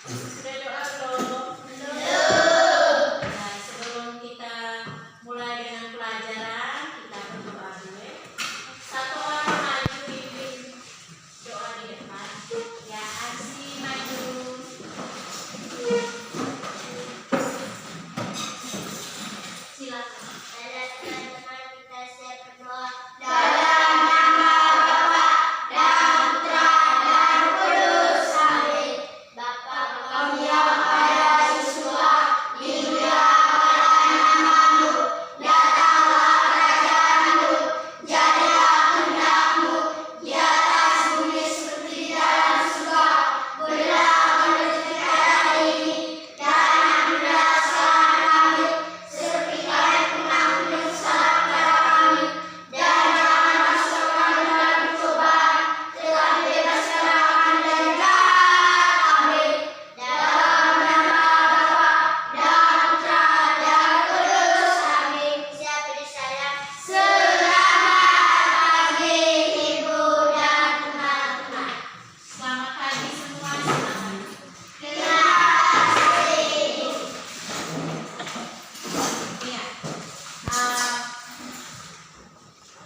Sudah doa belum? Nah, sebelum kita mulai dengan pelajaran, kita berdoa dulu ya. Satu orang maju pimpin doa di depan. Ya, Aksi maju. Silakan. Teman-teman kita siap berdoa. Selamat pagi semua. Silakan. Iya.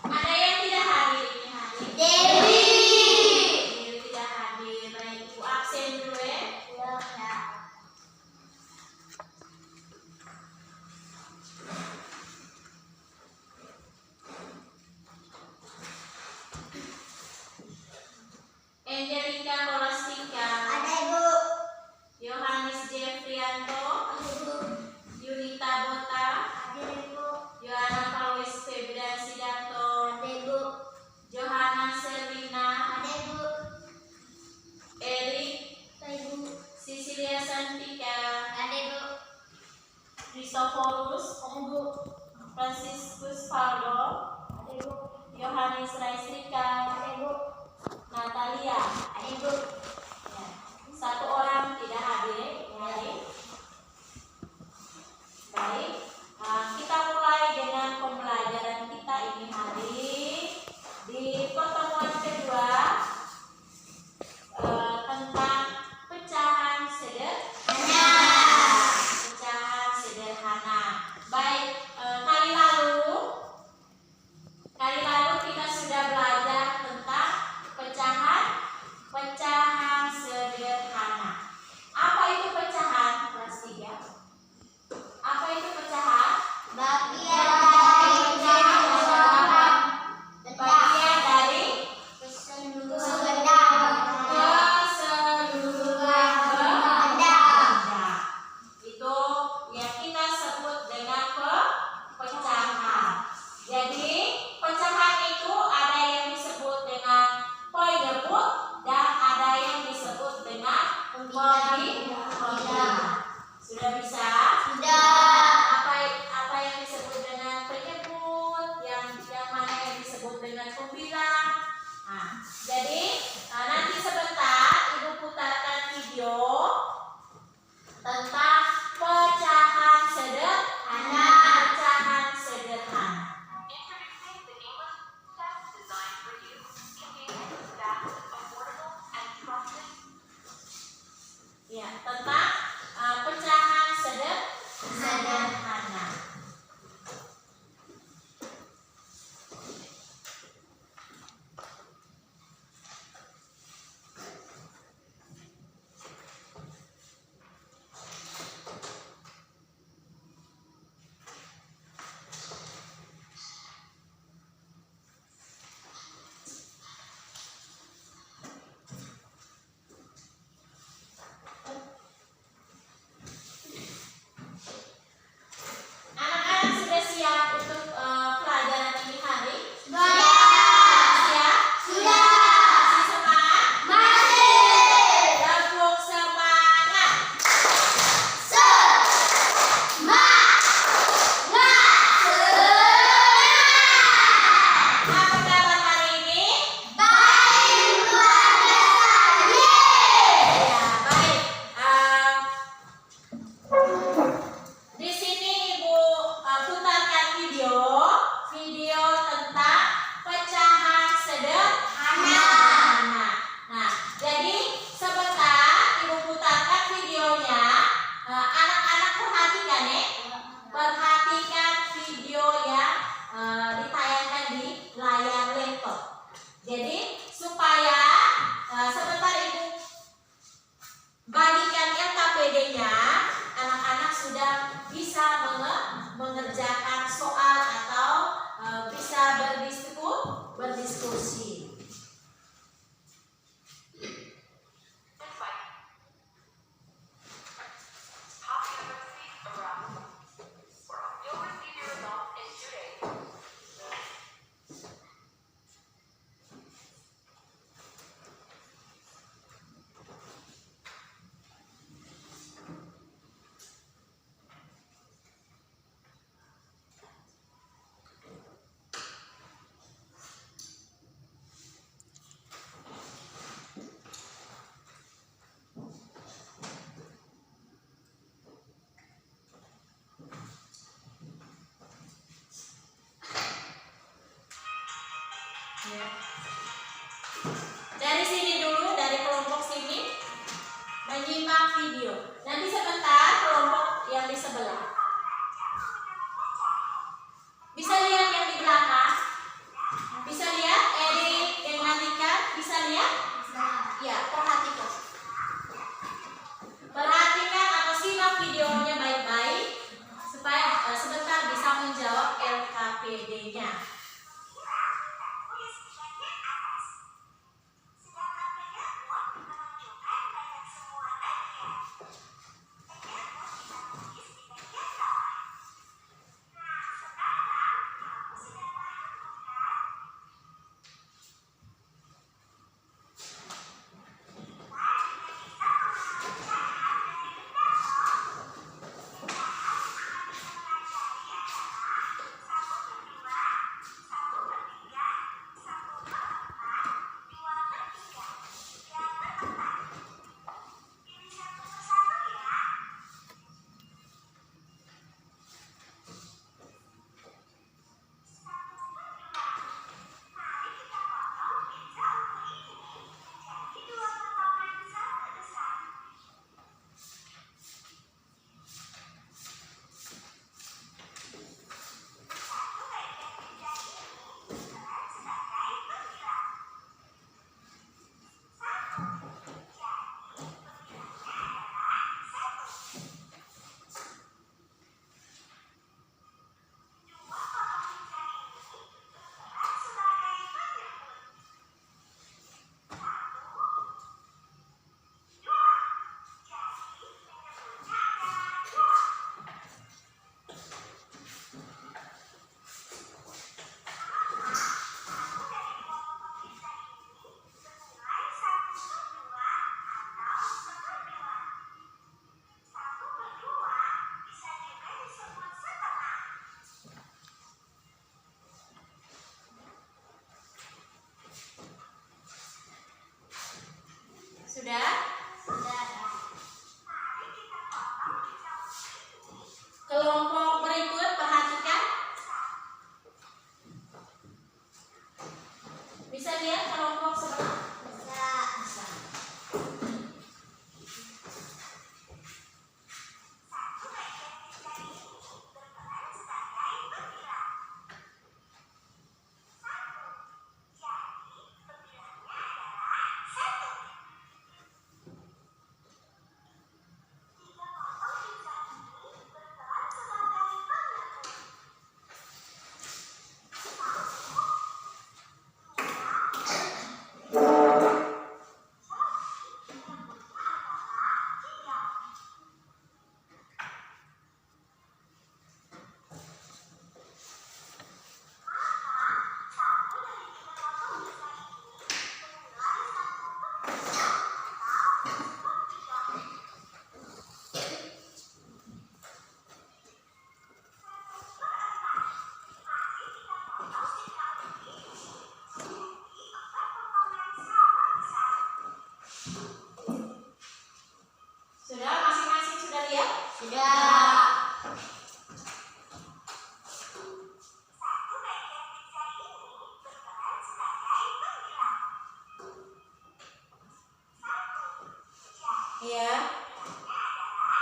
Ada yang tidak hadir ini hari? Dewi tidak hadir. Baik, Ibu absen dulu ya. Angelika Kolastika, Yohanes Jeffrianto, Yunita Bota, Yohana Paulus Febran Sidarto, Johanna Servina, Erik, Sisilia Santika, Christophorus, Franciscus Faldo, Yohanes Raisrika, Natalia. Ya. Satu orang tidak hadir. Baik, kita mulai dengan pembelajaran kita ini hari di pertemuan kedua tentang pecahan sederhana. Pecahan sederhana. Baik, kali lalu kita sudah belajar tentang pecahan sederhana. Apa itu pecahan? Kelas 3. Apa itu pecahan? Bagian dari keseluruhan benda. Itu yang kita sebut dengan pecahan. Jadi pecahan itu ada yang disebut dengan poidebut dan ada yang disebut dengan pembilang. Sudah bisa? Apa yang disebut dengan penyebut, yang mana yang disebut dengan pembilang. Jadi nanti sebentar Ibu putarkan video tentang pecahan sederhana. Pecahan sederhana. Ya, tentang pecahan sederhana. Ya.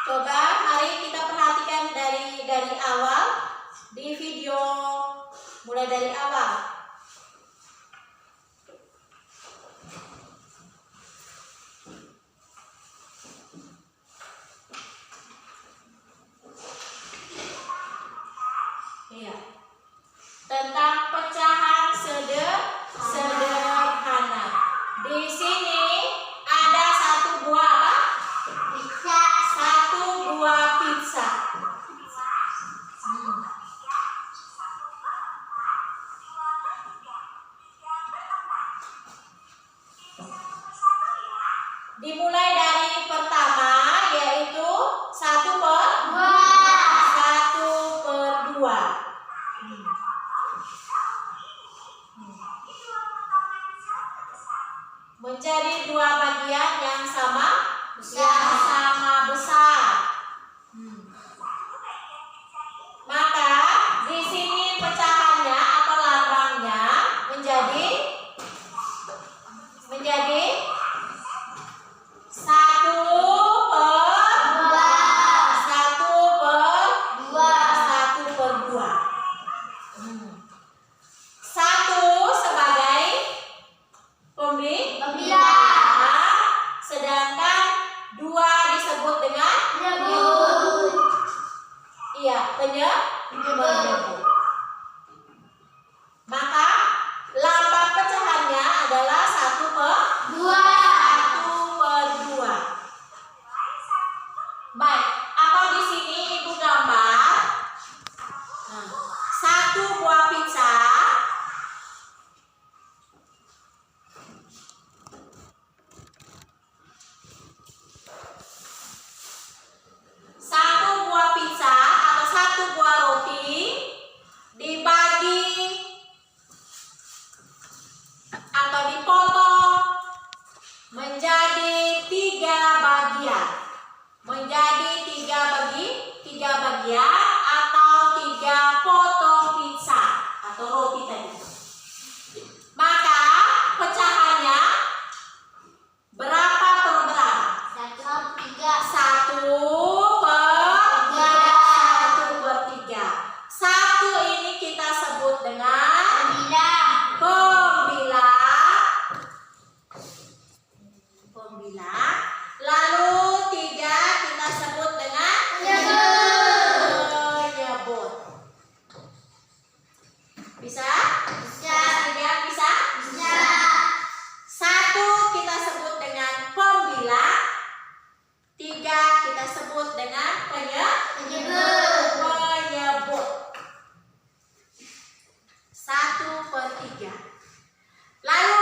Coba mari kita perhatikan dari awal di video, mulai dari awal. Iya. Tentang pecahan sederhana. Di sini ada satu buah apa? Pizza. Satu buah pizza. Dimulai dari pertama, yaitu 1/2. Menjadi dua bagian yang sama besar. Maka di sini pecahannya atau lambangnya menjadi 1/2. 1 sebagai pembilang, sedangkan 2 disebut dengan Nyebut. iya, penyebut. Maka lambang pecahannya adalah 1/2. Baik, atau di sini ibu gambar satu buah pizza. Satu buah pizza atau satu buah roti dibagi atau dipotong menjadi 3 bagian. Menjadi 3 bagian atau 3 potong pizza atau roti tadi. Maka pecahannya berapa per berapa? 1/3. 1 ini kita sebut dengan pembilang. Lalu 3 kita sebut dengan penyebut. Bisa? Bisa? 1 kita sebut dengan pembilang. 3 kita sebut dengan penyebut. 1/3. Lalu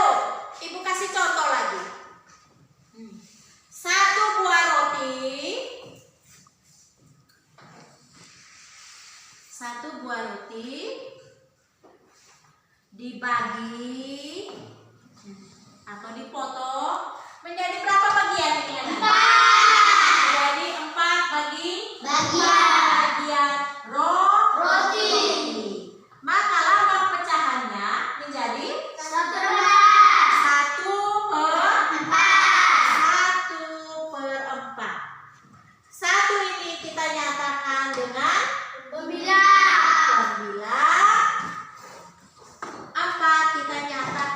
ibu kasih contoh lagi. 1 buah roti. 1 buah roti dibagi atau dipotong menjadi berapa bagian ini anak? 4. Jadi 4 bagian roti. Maka lambang pecahannya menjadi 1/4. 1 ini kita nyatakan dengan pembilang. 4 kita nyatakan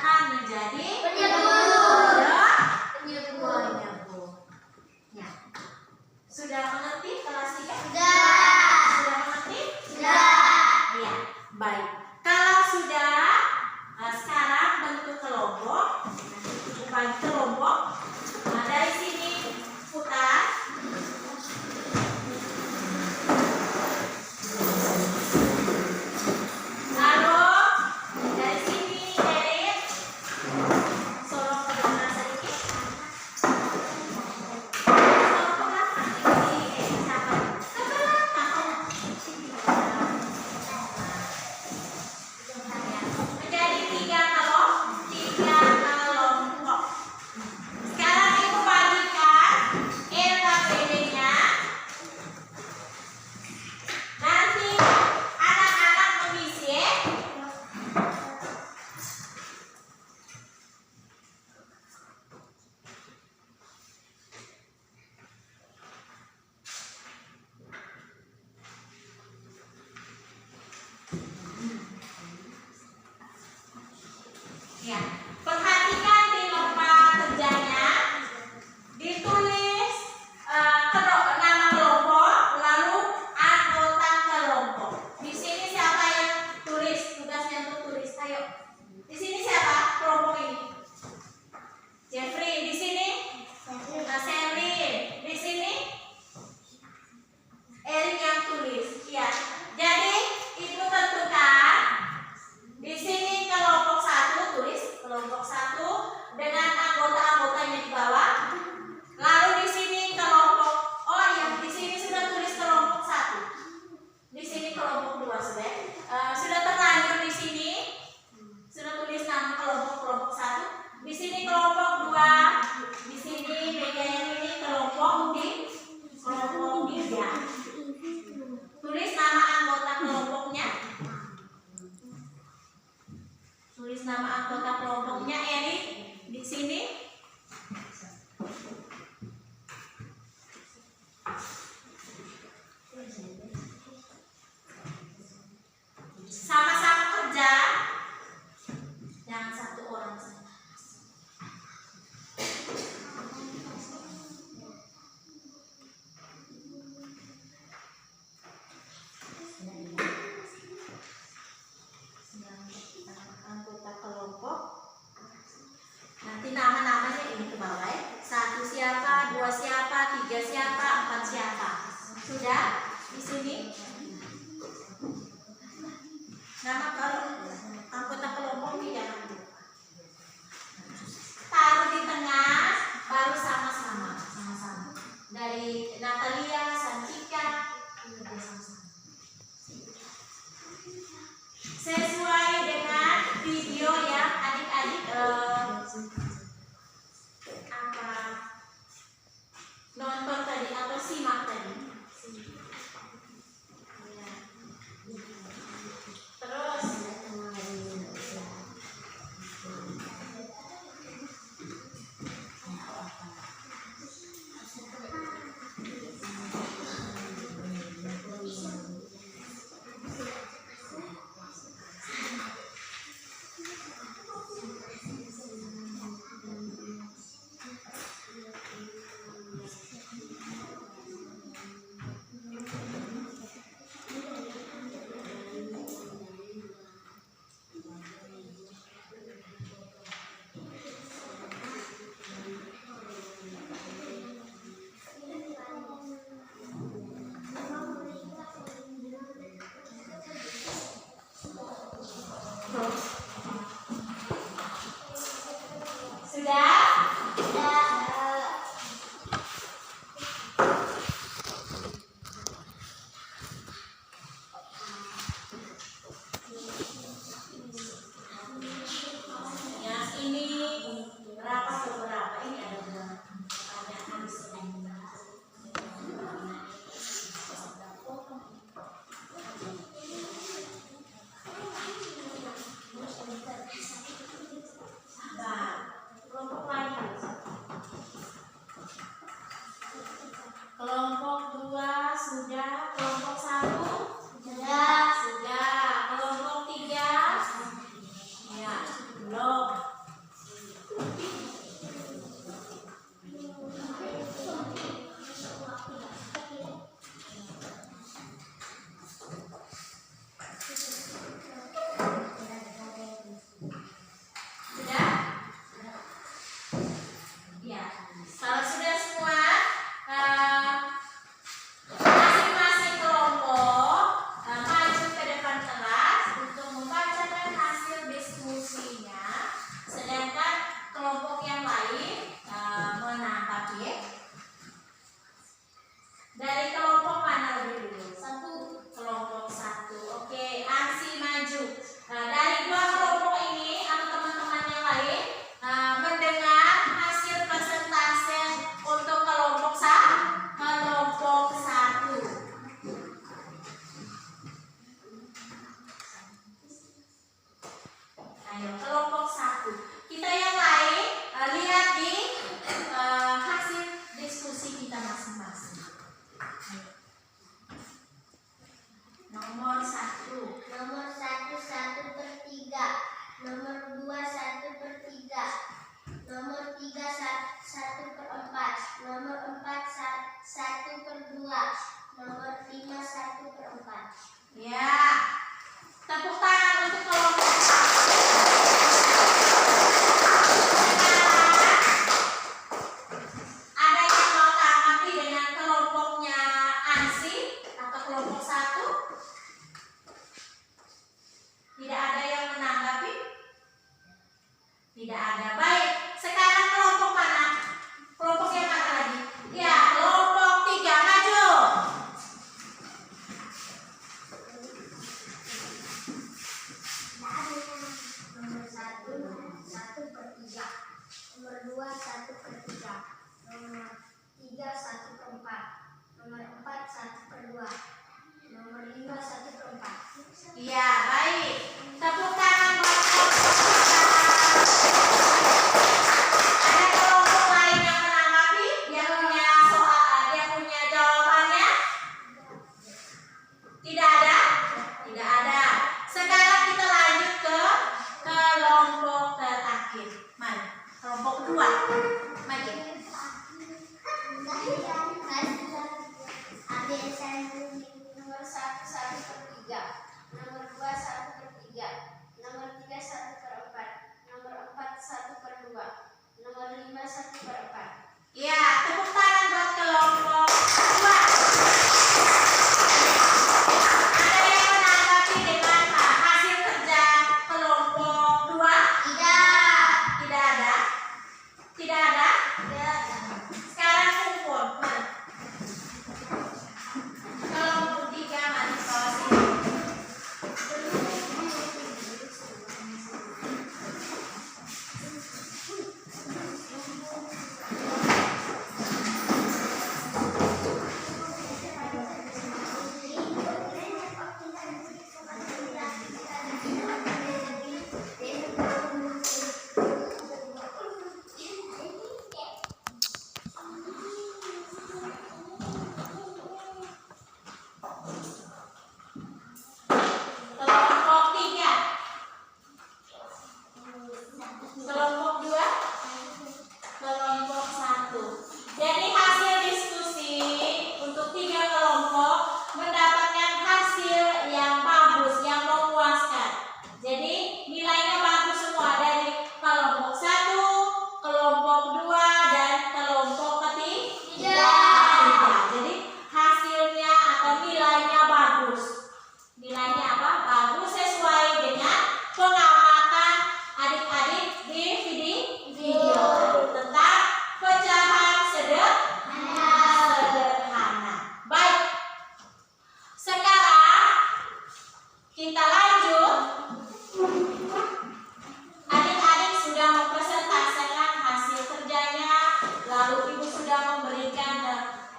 3 siapa, 4 siapa. Sudah di sini? Nama kalau anggota kelompok ini jangan lupa. Taruh di tengah, baru sama-sama. Dari Natalia, Santika, sama-sama. Sesuai dengan video yang adik-adik nonton tadi atau simak tadi. Terus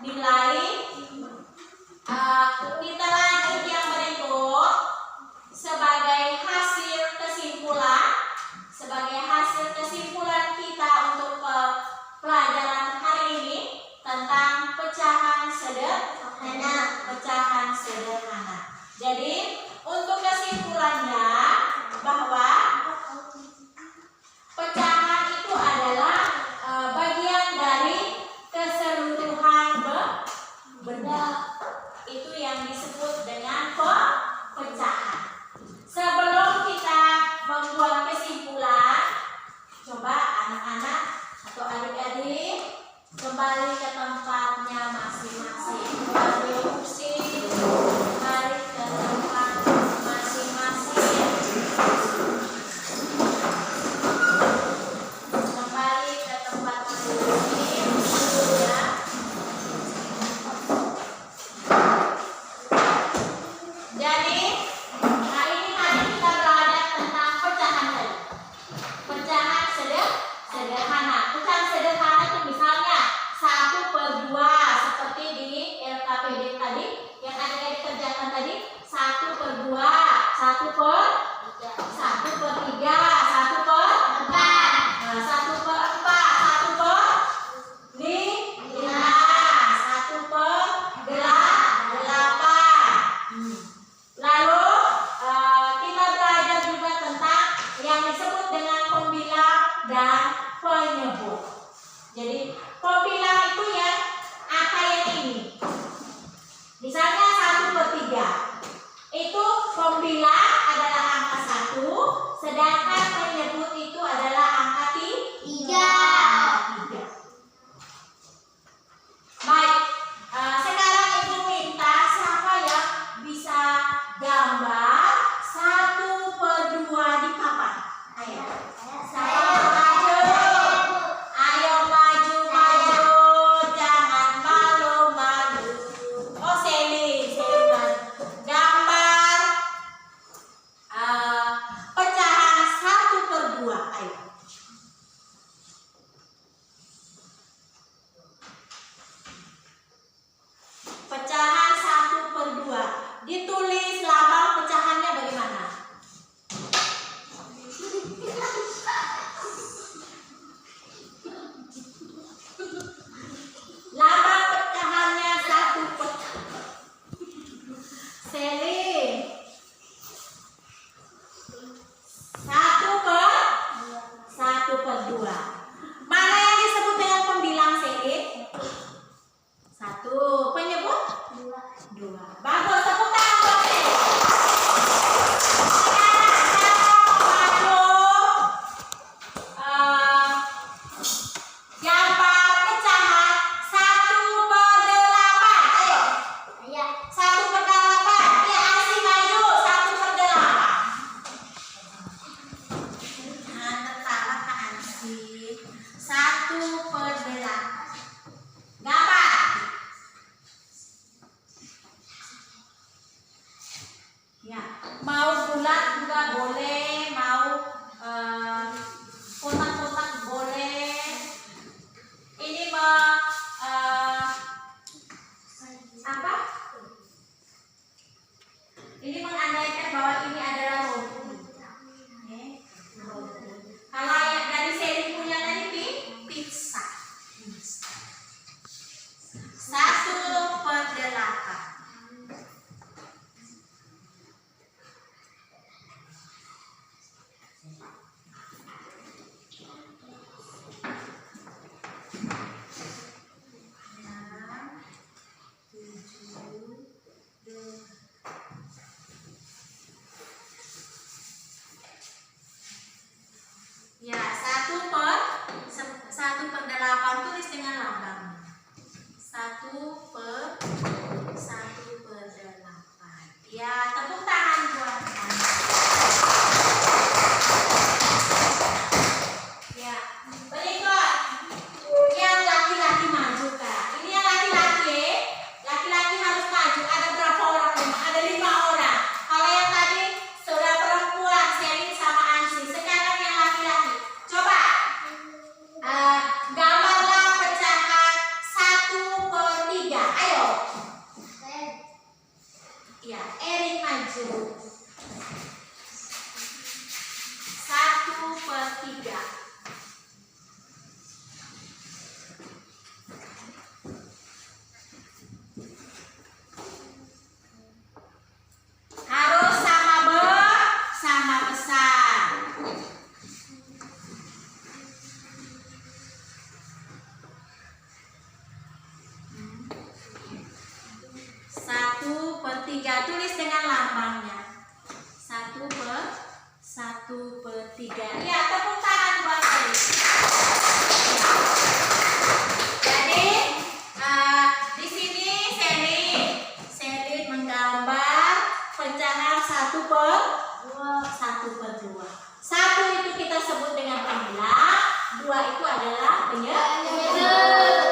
nilai. Kita lanjut yang berikut. Sebagai hasil kesimpulan kita untuk pelajaran hari ini tentang pecahan sederhana. Jadi untuk kesimpulannya bahwa pecahan itu adalah bagian dari keseluruhan benda. Itu yang disebut dengan pecahan. Sebelum kita membuat kesimpulan, coba anak-anak atau adik-adik kembali ke tempatnya masing-masing. Kembali kursi, kembali ke tempat masing-masing. Kembali ke tempat masing-masing. Ya. Jadi hari ini kita belajar tentang pecahan tadi. Pecahan sederhana. Pecahan sederhana itu misalnya 1/2 3. Tulis dengan lambangnya. 1/3. Ya, tepuk tangan buat Sally. Jadi di sini Sally menggambar pecahan 1/2. 1 itu kita sebut dengan pembelah, 2 itu adalah penyebut.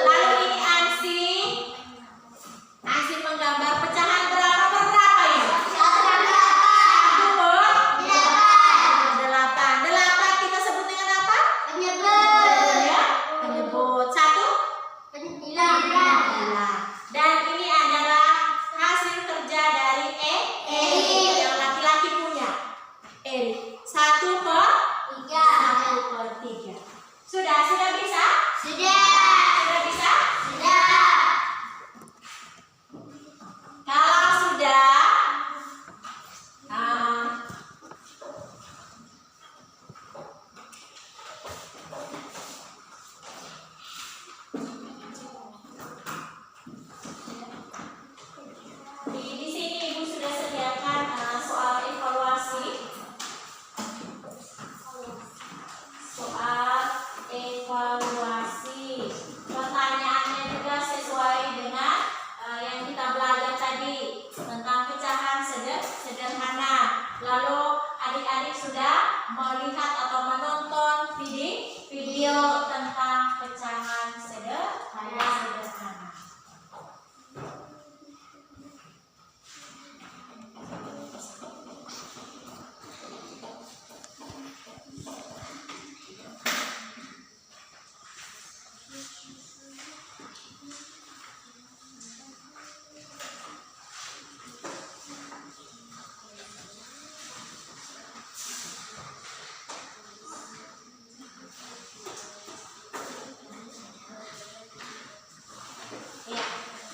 Lalu ini Ansih menggambar pecahan berapa per berapa ini? 1/8. 8 kita sebut dengan apa? Penyebut. 1? Dan ini adalah hasil kerja dari yang laki-laki punya. 1/3. Sudah bisa? Sudah bisa? Kalau sudah, di sini Ibu sudah sediakan soal evaluasi. Pertanyaannya juga sesuai dengan yang kita belajar tadi tentang pecahan sederhana. Lalu adik-adik sudah melihat atau menonton video tentang pecahan sederhana.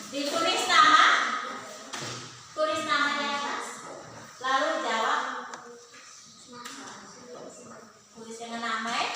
Ditulis tulis nama di atas, lalu jawab. Tulis dengan nama ya.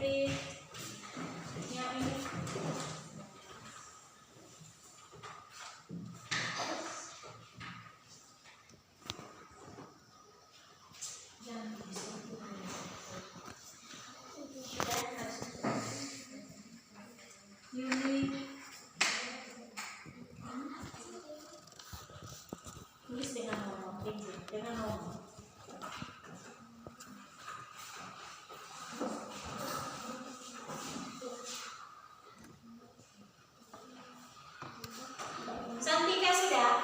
Jeffrey yang ini. Yuni, tulis dengan nomor, dengan nomor. Santika sudah?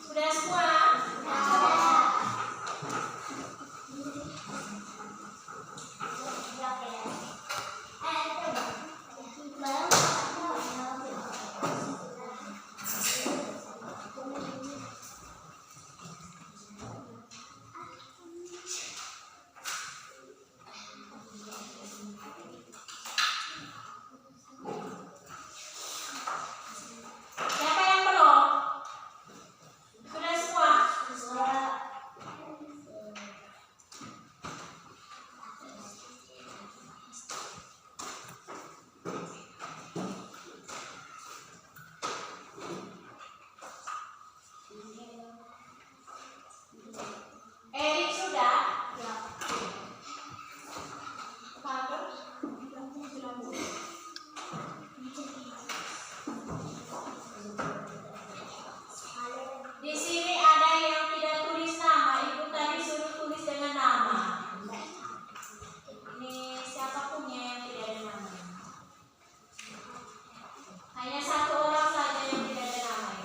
Sudah semua? Siapa yang belum? Sudah semua? Erik sudah? Di sini ada yang tidak tulis nama. Ibu tadi suruh tulis dengan nama. Ini siapa punya yang tidak ada nama? Hanya satu orang saja yang tidak ada nama.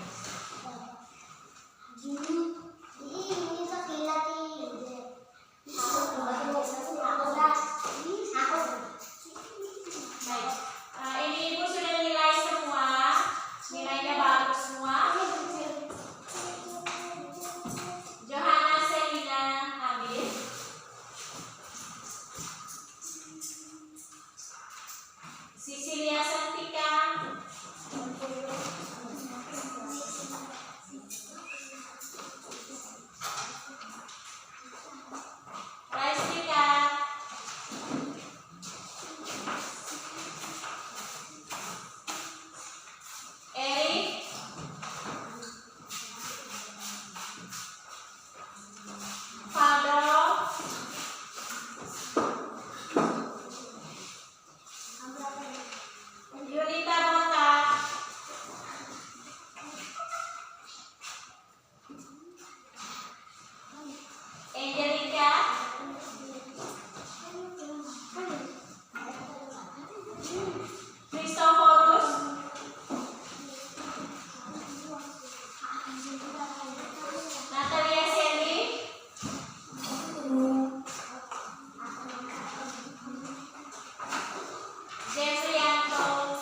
Baik. Ini ibu sudah nilai semua. Nilainya bagus semua. Johanna Selina Habib. Cecilia Santika. Raistika. Erik. Fado. Yunita Mota. Angelica. Christophorus. Natalia Shelly. Jeffrianto.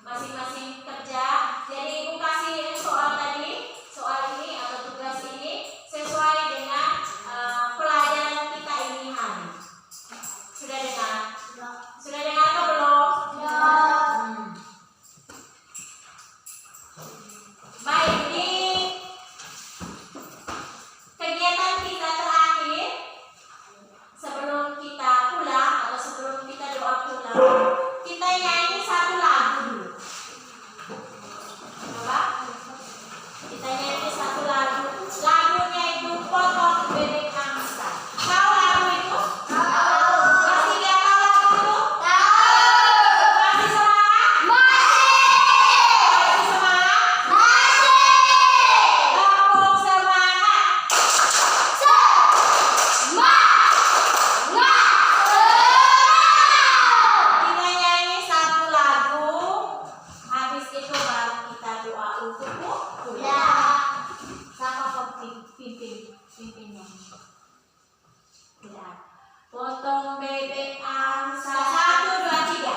masing-masing kerja. Jadi ibu kasih soal tadi, soal ini atau tugas ini sesuai dengan pelajaran kita ini hari. Sudah dengar? Sudah dengar atau belum? Baik, di kegiatan kita terakhir sebelum kita pulang atau sebelum kita doa pulang, kita nyanyi satu lagu dulu. Coba kita nyanyi satu lagu. Lagunya itu Potong Bebek Angsa. Tahu lagu itu? Masih dia tahu lagu itu? Masih semangat? Masih semangat? Tepuk semangat. Kita nyanyi satu lagu. Habis itu baru kita doa untuk pulang. Sama pimpinnya. Tidak. Potong bebek angsa. 1, 2, 3.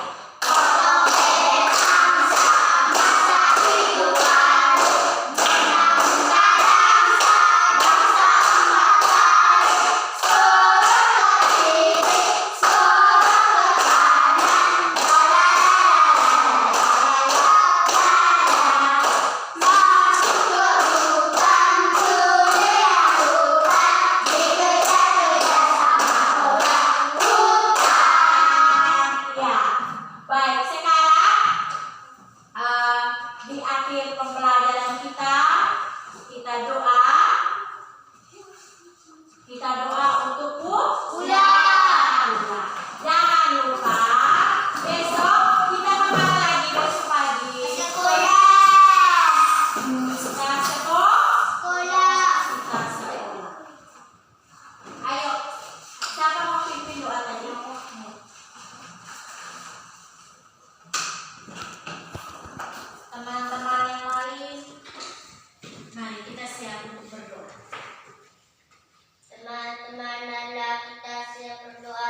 Ya. Baik, sekarang di akhir pembelajaran kita doa. Kita doa untuk pulang. Jangan lupa besok kita kemana lagi besok pagi? Setelah sekolah. Ayo, siapa mau pimpin doa tadi? Teman-teman yang lain, mari kita siap untuk berdoa. Teman-teman, marilah kita siap berdoa.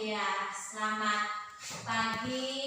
Ya, selamat pagi